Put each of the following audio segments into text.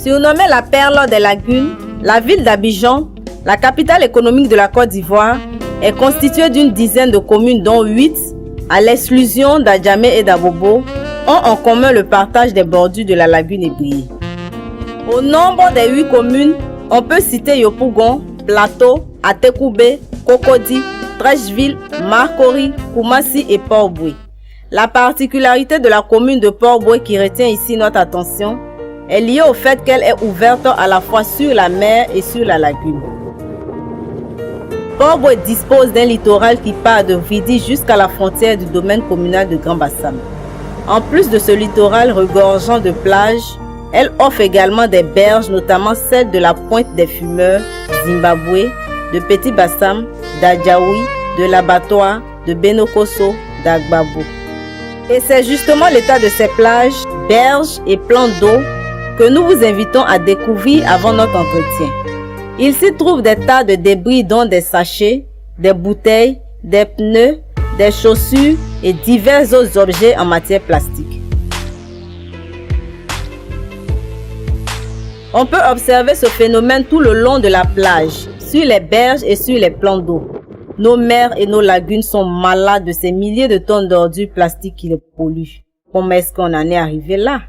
Surnommée la perle des lagunes, la ville d'Abidjan, la capitale économique de la Côte d'Ivoire, est constituée d'une dizaine de communes dont 8, à l'exclusion d'Adjamé et d'Abobo, ont en commun le partage des bordures de la lagune ébriée. Au nombre des 8 communes, on peut citer Yopougon, Plateau, Atekoubé, Cocody, Treichville, Marcory, Koumassi et Port-Boué. La particularité de la commune de Port-Boué qui retient ici notre attention est liée au fait qu'elle est ouverte à la fois sur la mer et sur la lagune. Port-Boué dispose d'un littoral qui part de Vidi jusqu'à la frontière du domaine communal de Grand Bassam. En plus de ce littoral regorgeant de plages, elle offre également des berges, notamment celles de la Pointe des Fumeurs, Zimbabwe, de Petit Bassam, d'Adjaoui, de l'Abattoir, de Benokoso, d'Agbabo. Et c'est justement l'état de ces plages, berges et plans d'eau que nous vous invitons à découvrir avant notre entretien. Il s'y trouve des tas de débris dont des sachets, des bouteilles, des pneus, des chaussures et divers autres objets en matière plastique. On peut observer ce phénomène tout le long de la plage, sur les berges et sur les plans d'eau. Nos mers et nos lagunes sont malades de ces milliers de tonnes d'ordures plastiques qui les polluent. Comment est-ce qu'on en est arrivé là?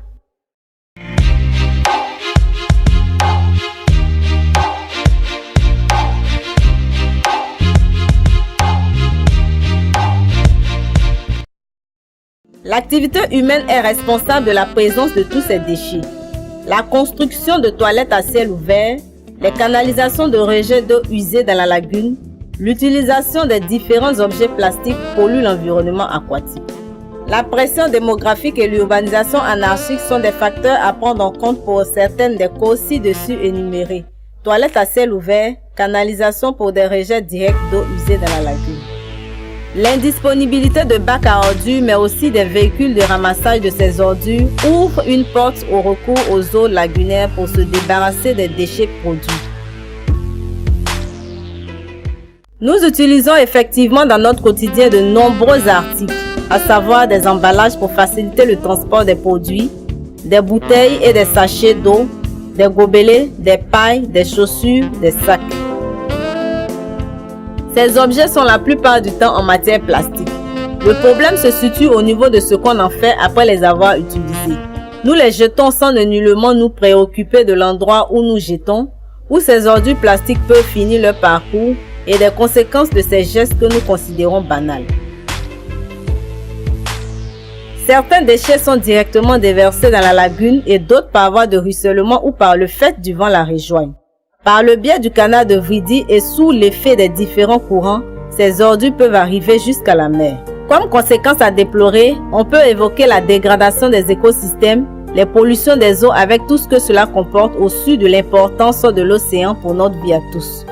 L'activité humaine est responsable de la présence de tous ces déchets. La construction de toilettes à ciel ouvert, les canalisations de rejet d'eau usée dans la lagune, l'utilisation des différents objets plastiques polluent l'environnement aquatique. La pression démographique et l'urbanisation anarchique sont des facteurs à prendre en compte pour certaines des causes ci-dessus énumérées. Toilettes à ciel ouvert, canalisation pour des rejets directs d'eau usée dans la lagune. L'indisponibilité de bacs à ordures, mais aussi des véhicules de ramassage de ces ordures, ouvre une porte au recours aux eaux lagunaires pour se débarrasser des déchets produits. Nous utilisons effectivement dans notre quotidien de nombreux articles, à savoir des emballages pour faciliter le transport des produits, des bouteilles et des sachets d'eau, des gobelets, des pailles, des chaussures, des sacs. Ces objets sont la plupart du temps en matière plastique. Le problème se situe au niveau de ce qu'on en fait après les avoir utilisés. Nous les jetons sans nullement nous préoccuper de l'endroit où nous jetons, où ces ordures plastiques peuvent finir leur parcours et des conséquences de ces gestes que nous considérons banals. Certains déchets sont directement déversés dans la lagune et d'autres par voie de ruissellement ou par le fait du vent la rejoignent. Par le biais du canal de Vidi et sous l'effet des différents courants, ces ordures peuvent arriver jusqu'à la mer. Comme conséquence à déplorer, on peut évoquer la dégradation des écosystèmes, les pollutions des eaux avec tout ce que cela comporte au su de l'importance de l'océan pour notre vie à tous.